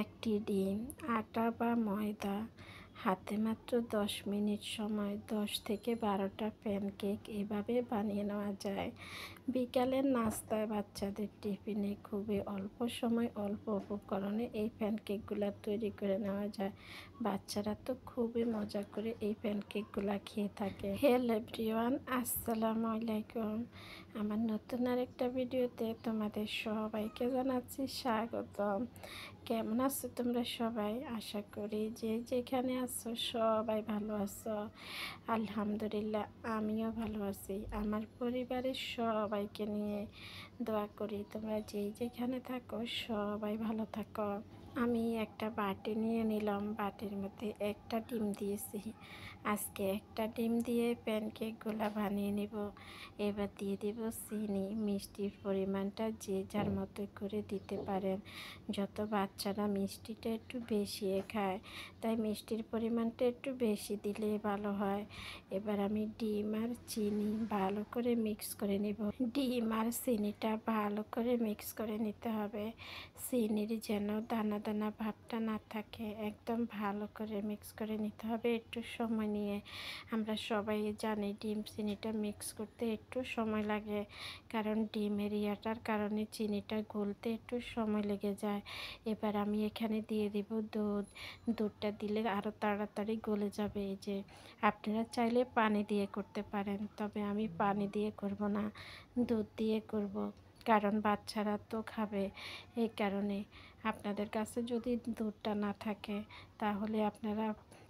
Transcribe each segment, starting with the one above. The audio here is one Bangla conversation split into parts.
একটি ডিম, আটা বা ময়দা, হাতে মাত্র 10 মিনিট সময় 10 থেকে 12টা প্যানকেক এভাবে বানিয়ে নেওয়া যায়। বিকালের নাস্তায় বাচ্চাদের টিফিনে খুবই অল্প সময় অল্প উপকরণে এই প্যানকেকগুলো তৈরি করে নেওয়া যায়। বাচ্চারা তো খুবই মজা করে এই প্যানকেকগুলো খেয়ে থাকে। হ্যালো এভরিওয়ান, আসসালামু আলাইকুম। আমার নতুন আরেকটা ভিডিওতে তোমাদের সবাইকে জানাচ্ছি স্বাগতম। কেমন আছো তোমরা সবাই? আশা করি যে যেখানে আছো সবাই ভালো আছো। আলহামদুলিল্লাহ, আমিও ভালো আছি। আমার পরিবারের সবাইকে নিয়ে দোয়া করি তোমরা যেখানে থাকো সবাই ভালো থাকো। আমি একটা বাটি নিয়ে নিলাম, বাটির মধ্যে একটা ডিম দিয়েছি। আজকে একটা ডিম দিয়ে প্যানকেকগুলো বানিয়ে নেব। এবার দিয়ে দেব চিনি। মিষ্টির পরিমাণটা যে যার মতো করে দিতে পারেন। যত বাচ্চারা মিষ্টিটা একটু বেশি খায়, তাই মিষ্টির পরিমাণটা একটু বেশি দিলে ভালো হয়। এবার আমি ডিম আর চিনি ভালো করে মিক্স করে নেব। ডিম আর চিনিটা ভালো করে মিক্স করে নিতে হবে। চিনির যেন দানা দানা ভাবটা না থাকে, একদম ভালো করে মিক্স করে নিতে হবে একটু সময় নিয়ে। আমরা সবাই জানি ডিম চিনিটা মিক্স করতে একটু সময় লাগে, কারণ ডিমের ইয়াটার কারণে চিনিটা গলতে একটু সময় লেগে যায়। এবার আমি এখানে দিয়ে দেব দুধ। দুধটা দিলে আরও তাড়াতাড়ি গলে যাবে। এই যে আপনারা চাইলে পানি দিয়ে করতে পারেন, তবে আমি পানি দিয়ে করব না, দুধ দিয়ে করব, কারণ বাচ্চারা তো খাবে। এই কারণে আপনাদের কাছে যদি দুধটা না থাকে তাহলে আপনারা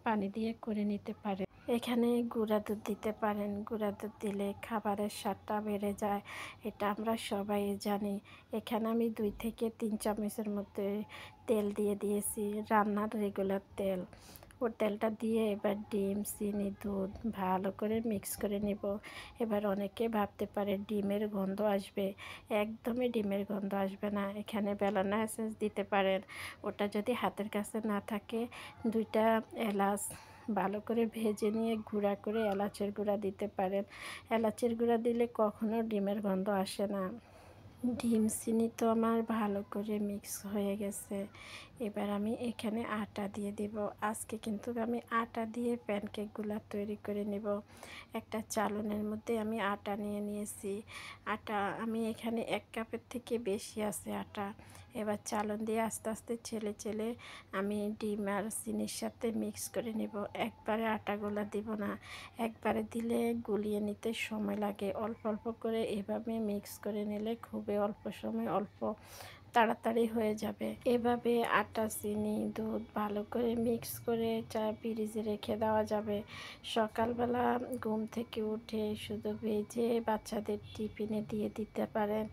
পানি দিয়ে করে নিতে পারেন। এখানে গুঁড়া দুধ দিতে পারেন, গুঁড়া দুধ দিলে খাবারের স্বাদটা বেড়ে যায়, এটা আমরা সবাই জানি। এখানে আমি 2 থেকে 3 চামচের মধ্যে তেল দিয়ে দিয়েছি, রান্নার রেগুলার তেল। ও তেলটা দিয়ে এবার ডিম চিনি দুধ ভালো করে মিক্স করে নেব। এবার অনেকে ভাবতে পারে ডিমের গন্ধ আসবে, একদমই ডিমের গন্ধ আসবে না। এখানে ব্যানানা এসেন্স দিতে পারেন, ওটা যদি হাতের কাছে না থাকে 2টা এলাচ ভালো করে ভেজে নিয়ে গুঁড়া করে এলাচের গুঁড়া দিতে পারেন। এলাচের গুঁড়া দিলে কখনো ডিমের গন্ধ আসে না। ডিম চিনি তো আমার ভালো করে মিক্স হয়ে গেছে। এবার আমি এখানে আটা দিয়ে দেব। আজকে কিন্তু আমি আটা দিয়ে প্যানকেকগুলো তৈরি করে নেব। একটা চালনের মধ্যে আমি আটা নিয়ে নিয়েছি। আটা আমি এখানে 1 কাপের থেকে বেশি আছে আটা। এবার চালন দিয়ে আস্তে আস্তে চেলে আমি ডিম আর চিনির সাথে মিক্স করে নেব। একবারে আটাগুলো দিব না, একবারে দিলে গুলিয়ে নিতে সময় লাগে। অল্প অল্প করে এভাবে মিক্স করে নিলে খুবই অল্প সময় অল্প তাড়াতাড়ি হয়ে যাবে। এভাবে আটা চিনি দুধ ভালো করে মিক্স করে ফ্রিজে রেখে দেওয়া যাবে। সকালবেলা ঘুম থেকে উঠে শুধু ভেজে বাচ্চাদের টিফিনে দিয়ে দিতে পারেন।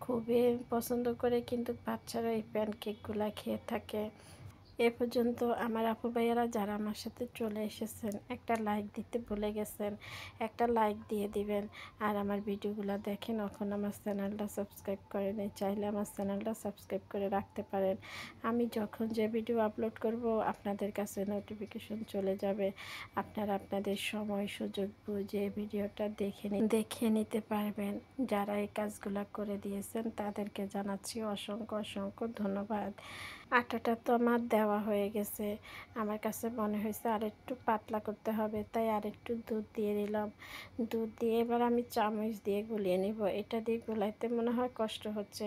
খুবই পছন্দ করে কিন্তু বাচ্চারা এই প্যানকেকগুলো খেয়ে থাকে। এ পর্যন্ত আমার আপু ভাইয়ারা যারা আমার সাথে চলে এসেছেন, একটা লাইক দিতে ভুলে গেছেন, একটা লাইক দিয়ে দিবেন। আর আমার ভিডিওগুলো দেখেন, এখন আমার চ্যানেলটা সাবস্ক্রাইব করেন, চাইলে আমার চ্যানেলটা সাবস্ক্রাইব করে রাখতে পারেন। আমি যখন যে ভিডিও আপলোড করব আপনাদের কাছে নোটিফিকেশন চলে যাবে। আপনারা আপনাদের সময় সুযোগ বুঝে ভিডিওটা দেখে নিতে পারবেন। যারা এই কাজগুলো করে দিয়েছেন তাদেরকে জানাচ্ছি অসংখ্য অসংখ্য ধন্যবাদ। আটাটা তো আমার দেওয়া হয়ে গেছে, আমার কাছে মনে হয়েছে আর একটু পাতলা করতে হবে, তাই আর একটু দুধ দিয়ে দিলাম। দুধ দিয়ে এবার আমি চামচ দিয়ে গুলিয়ে নিব। এটা দিয়ে গুলাইতে মনে হয় কষ্ট হচ্ছে।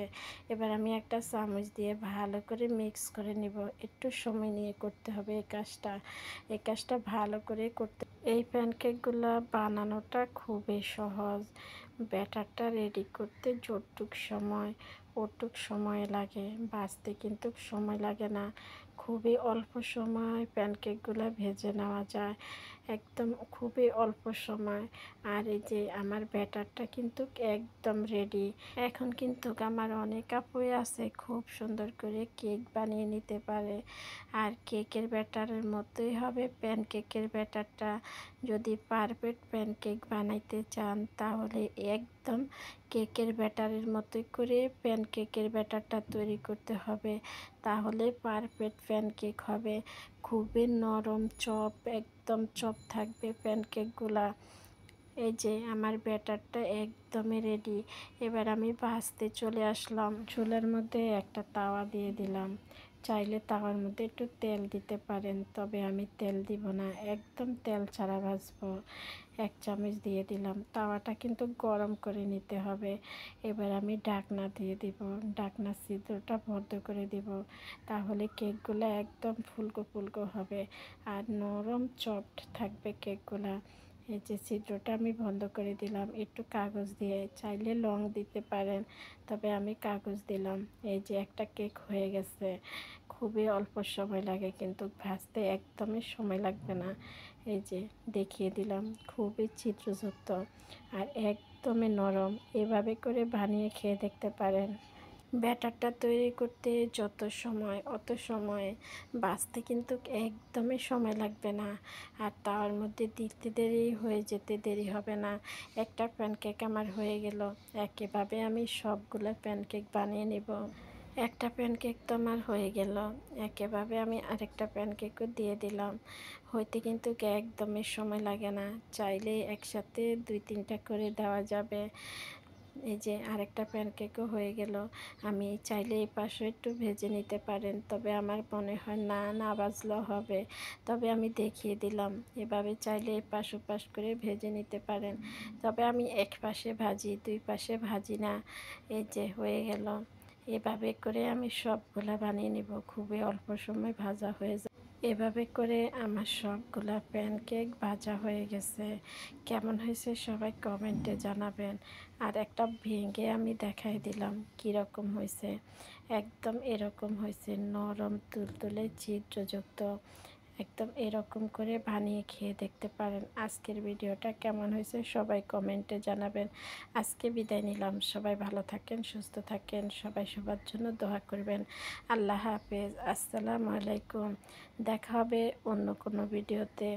এবার আমি একটা চামচ দিয়ে ভালো করে মিক্স করে নিব। একটু সময় নিয়ে করতে হবে এই কাজটা ভালো করে করতে। এই প্যানকেকগুলো বানানোটা খুবই সহজ। ব্যাটারটা রেডি করতে যতটুক সময় ওটুক সময় লাগে, ভাজতে কিন্তু সময় লাগে না। খুবই অল্প সময় প্যানকেকগুলো ভেজে নেওয়া যায়, একদম খুবই অল্প সময়। আর এই যে আমার ব্যাটারটা কিন্তু একদম রেডি। এখন কিন্তু আমার অনেক আপুই আছে খুব সুন্দর করে কেক বানিয়ে নিতে পারে। আর কেকের ব্যাটারের মতোই হবে প্যানকেকের ব্যাটারটা। যদি পারফেক্ট প্যানকেক বানাইতে চান তাহলে একদম কেকের ব্যাটারের মতোই করে প্যানকেকের ব্যাটারটা তৈরি করতে হবে, তাহলে পারফেক্ট প্যানকেক হবে। খুবই নরম চপ, একদম চপ থাকবে প্যানকেকগুলা। এই যে আমার ব্যাটারটা একদমই রেডি। এবার আমি ভাজতে চলে আসলাম। চুলার মধ্যে একটা তাওয়া দিয়ে দিলাম। চাইলে তাওয়ার মধ্যে একটু তেল দিতে পারেন, তবে আমি তেল দিব না, একদম তেল ছাড়া ভাজবো। 1 চামচ দিয়ে দিলাম। তাওয়াটা কিন্তু গরম করে নিতে হবে। এবার আমি ঢাকনা দিয়ে দিব, ঢাকনার ছিদ্রটা বন্ধ করে দিব, তাহলে কেকগুলো একদম ফুলকো ফুলকো হবে আর নরম সফট থাকবে কেকগুলা। এই যে ছিদ্রটা আমি বন্ধ করে দিলাম একটু কাগজ দিয়ে, চাইলে লং দিতে পারেন, তবে আমি কাগজ দিলাম। এই যে একটা কেক হয়ে গেছে। খুবই অল্প সময় লাগে, কিন্তু ভাজতে একদমই সময় লাগবে না। এই যে দেখিয়ে দিলাম, খুবই ছিদ্রযুক্ত আর একদমই নরম। এভাবে করে বানিয়ে খেয়ে দেখতে পারেন। ব্যাটারটা তৈরি করতে যত সময় অত সময়, বাছতে কিন্তু একদমই সময় লাগবে না। আর তার মধ্যে দিতে দেরি হয়ে যেতে দেরি হবে না। একটা প্যানকেক আমার হয়ে গেল। একইভাবে আমি সবগুলো প্যানকেক বানিয়ে নেব। একটা প্যানকেক তো আমার হয়ে গেল, একইভাবে আমি আরেকটা প্যানকেকও দিয়ে দিলাম। হইতে কিন্তু একদমই সময় লাগে না, চাইলে একসাথে 2-3টা করে দেওয়া যাবে। এই যে আরেকটা প্যানকেকও হয়ে গেল। আমি চাইলে এই পাশে একটু ভেজে নিতে পারেন, তবে আমার মনে হয় না ভাজলেও হবে, তবে আমি দেখিয়ে দিলাম। এভাবে চাইলে এই পাশ ওপাশ করে ভেজে নিতে পারেন, তবে আমি এক পাশে ভাজি, 2 পাশে ভাজি না। এই যে হয়ে গেল। এভাবে করে আমি সবগুলা বানিয়ে নিব, খুবই অল্প সময় ভাজা হয়ে যায়। এভাবে করে আমার সবগুলা প্যানকেক ভাজা হয়ে গেছে। কেমন হয়েছে সবাই কমেন্টে জানাবেন। আর একটা ভেঙে আমি দেখাই দিলাম কীরকম হয়েছে। একদম এরকম হয়েছে, নরম তুলতুলে ছিদ্রযুক্ত। একদম এরকম করে বানিয়ে খেয়ে দেখতে পারেন। আজকের ভিডিওটা কেমন হয়েছে সবাই কমেন্টে জানাবেন। আজকে বিদায় নিলাম। সবাই ভালো থাকেন, সুস্থ থাকেন, সবাই সবার জন্য দোয়া করবেন। আল্লাহ হাফেজ, আসসালামু আলাইকুম। দেখা হবে অন্য কোনো ভিডিওতে।